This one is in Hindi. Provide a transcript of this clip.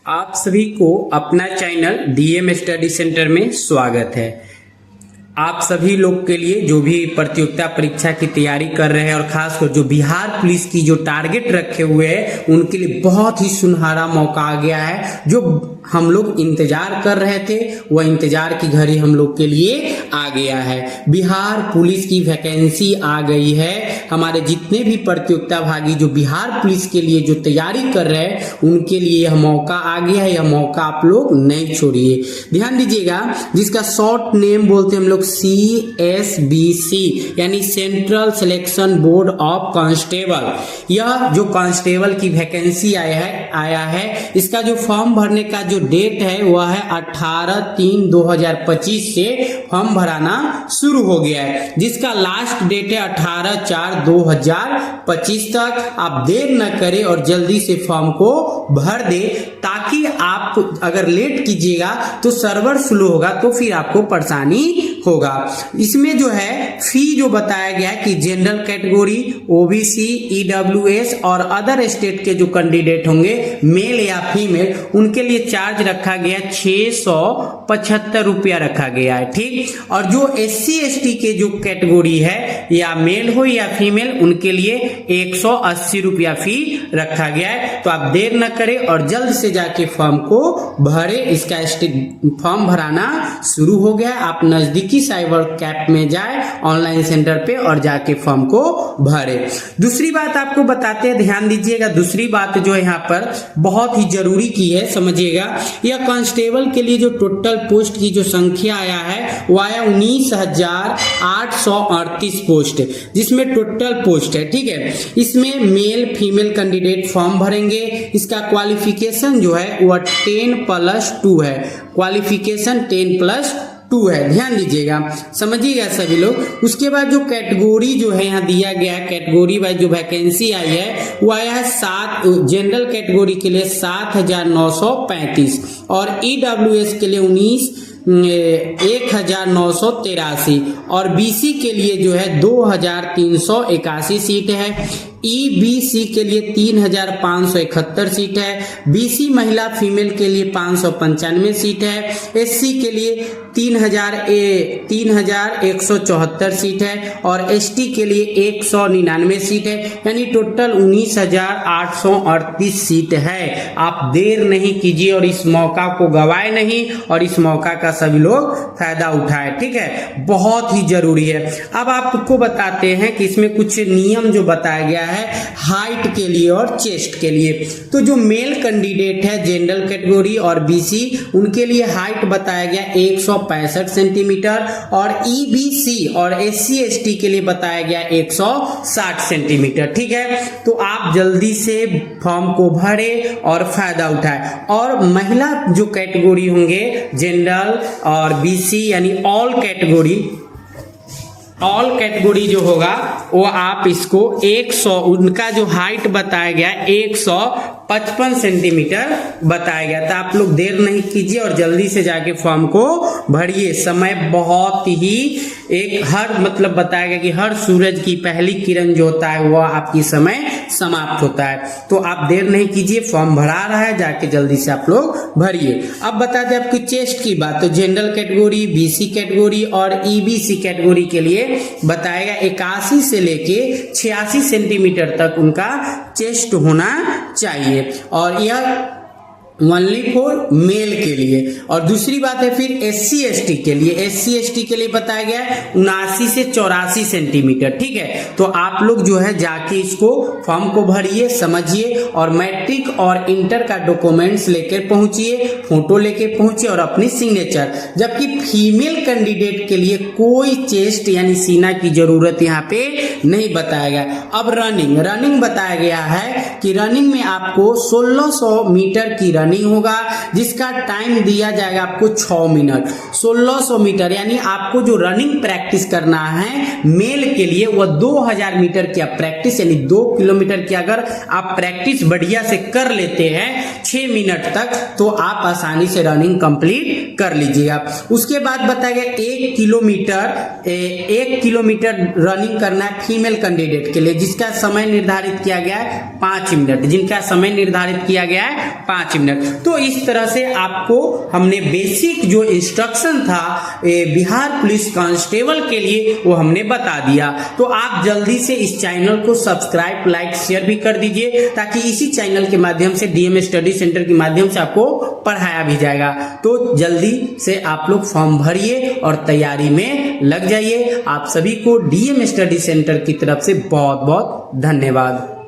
आप सभी को अपना चैनल डीएम स्टडी सेंटर में स्वागत है। आप सभी लोग के लिए जो भी प्रतियोगिता परीक्षा की तैयारी कर रहे हैं और खासकर जो बिहार पुलिस की जो टारगेट रखे हुए हैं उनके लिए बहुत ही सुनहरा मौका आ गया है। जो हम लोग इंतजार कर रहे थे वह इंतजार की घड़ी हम लोग के लिए आ गया है। बिहार पुलिस की वैकेंसी आ गई है। हमारे जितने भी प्रतियोगिता भागी जो बिहार पुलिस के लिए जो तैयारी कर रहे हैं उनके लिए यह मौका आ गया है। यह मौका आप लोग नहीं छोड़िए। ध्यान दीजिएगा, जिसका शॉर्ट नेम बोलते हैं हम लोग CSBC यानी central selection board of constable. यह जो कांस्टेबल की वैकेंसी आया है इसका जो फॉर्म भरने का जो डेट है वह है 18/3/2025 से फॉर्म भराना शुरू हो गया है, जिसका लास्ट डेट है 18/4/2025 तक। आप देर न करें और जल्दी से फॉर्म को भर दे, ताकि आप अगर लेट कीजिएगा तो सर्वर स्लो होगा तो फिर आपको परेशानी होगा। इसमें जो है फी जो बताया गया है कि जनरल कैटेगरी, ओबीसी, ईडब्ल्यूएस और अदर स्टेट के जो कैंडिडेट होंगे मेल या फीमेल उनके लिए चार्ज रखा गया 675 रुपया रखा गया है। ठीक, और जो SC ST के जो कैटेगरी है या मेल हो या फीमेल उनके लिए 180 रुपया फी रखा गया है। तो आप देर न करें और जल्द से जाके फॉर्म को भरे। इसका फॉर्म भराना शुरू हो गया। आप नजदीकी साइबर कैफ में जाए ऑनलाइन सेंटर पे और जाके फॉर्म को भरे। दूसरी बात आपको बताते हैं, ध्यान दीजिएगा। दूसरी बात जो यहाँ पर बहुत ही जरूरी की है, समझिएगा। यह कांस्टेबल के लिए जो टोटल पोस्ट की जो संख्या आया है वो आया 19,838 पोस्ट, जिसमें टोटल पोस्ट है। ठीक है, इसमें मेल फीमेल कैंडिडेट फॉर्म भरेंगे। इसका क्वालिफिकेशन जो है वह 10+2 है। क्वालिफिकेशन 10+2 है। ध्यान दीजिएगा, समझिएगा सभी लोग। उसके बाद जो कैटेगरी जो है यहाँ दिया गया है, कैटेगरी वाइज जो वैकेंसी आई है वो आया है जनरल कैटेगरी के लिए 7,935 और ईडब्ल्यूएस के लिए 1,983 और बीसी के लिए जो है 2,381 सीट है। EBC के लिए 3,571 सीट है। BC महिला फीमेल के लिए 595 सीट है। SC के लिए 3,174 सीट है और ST के लिए 199 सीट है। यानी टोटल 19,838 सीट है। आप देर नहीं कीजिए और इस मौका को गवाए नहीं और इस मौका का सभी लोग फायदा उठाए। ठीक है, बहुत ही जरूरी है। अब आपको बताते हैं कि इसमें कुछ नियम जो बताया गया है हाइट के लिए और चेस्ट के लिए। तो जो मेल कैंडिडेट है जनरल कैटेगरी और BC उनके लिए हाइट बताया गया 165 सेंटीमीटर और EBC और SC ST के लिए बताया गया 160 सेंटीमीटर। ठीक है, तो आप जल्दी से फॉर्म को भरे और फायदा उठाए। और महिला जो कैटेगरी होंगे जनरल और BC यानी ऑल कैटेगरी जो होगा वो आप इसको 100, उनका जो हाइट बताया गया 155 सेंटीमीटर बताया गया। तो आप लोग देर नहीं कीजिए और जल्दी से जाके फॉर्म को भरिए। समय बहुत ही मतलब बताया गया कि हर सूरज की पहली किरण जो होता है वह आपकी समय समाप्त होता है। तो आप देर नहीं कीजिए, फॉर्म भरा रहा है, जाके जल्दी से आप लोग भरिए। अब बताते हैं आपकी चेस्ट की बात। तो जनरल कैटेगरी, BC कैटेगरी और EBC कैटेगरी के लिए बताएगा 81 से लेके 86 सेंटीमीटर तक उनका चेस्ट होना चाहिए और यह ओनली फॉर मेल के लिए। और दूसरी बात है फिर SC ST के लिए। SC ST के लिए बताया गया 79 से 84 सेंटीमीटर। ठीक है, तो आप लोग जो है जाके इसको फॉर्म को भरिए, समझिए और मैट्रिक और इंटर का डॉक्यूमेंट्स लेकर पहुंचिए, फोटो लेकर पहुंचिए और अपनी सिग्नेचर। जबकि फीमेल कैंडिडेट के लिए कोई चेस्ट यानी सीना की जरूरत यहाँ पे नहीं बताया गया। अब रनिंग बताया गया है कि रनिंग में आपको 1600 मीटर की रनिंग होगा, जिसका टाइम दिया जाएगा आपको 6 मिनट। 1600 मीटर यानी आपको जो रनिंग प्रैक्टिस करना है मेल के लिए वह 2000 मीटर की प्रैक्टिस यानी 2 किलोमीटर की अगर आप प्रैक्टिस बढ़िया से कर लेते हैं 6 मिनट तक तो आप आसानी से रनिंग कंप्लीट कर लीजिएगा। उसके बाद बताया गया 1 किलोमीटर रनिंग करना है फीमेल कैंडिडेट के लिए, जिसका समय निर्धारित किया गया है 5 मिनट, जिनका समय निर्धारित किया गया है 5 मिनट। तो इस तरह से आपको हमने बेसिक जो इंस्ट्रक्शन था बिहार पुलिस कांस्टेबल के लिए वो हमने बता दिया। तो आप जल्दी से इस चैनल को सब्सक्राइब, लाइक, शेयर भी कर दीजिए ताकि इसी चैनल के माध्यम से डीएम स्टडी सेंटर के माध्यम से आपको पढ़ाया भी जाएगा। तो जल्दी से आप लोग फॉर्म भरिए और तैयारी में लग जाइए। आप सभी को डीएम स्टडी सेंटर की तरफ से बहुत बहुत धन्यवाद।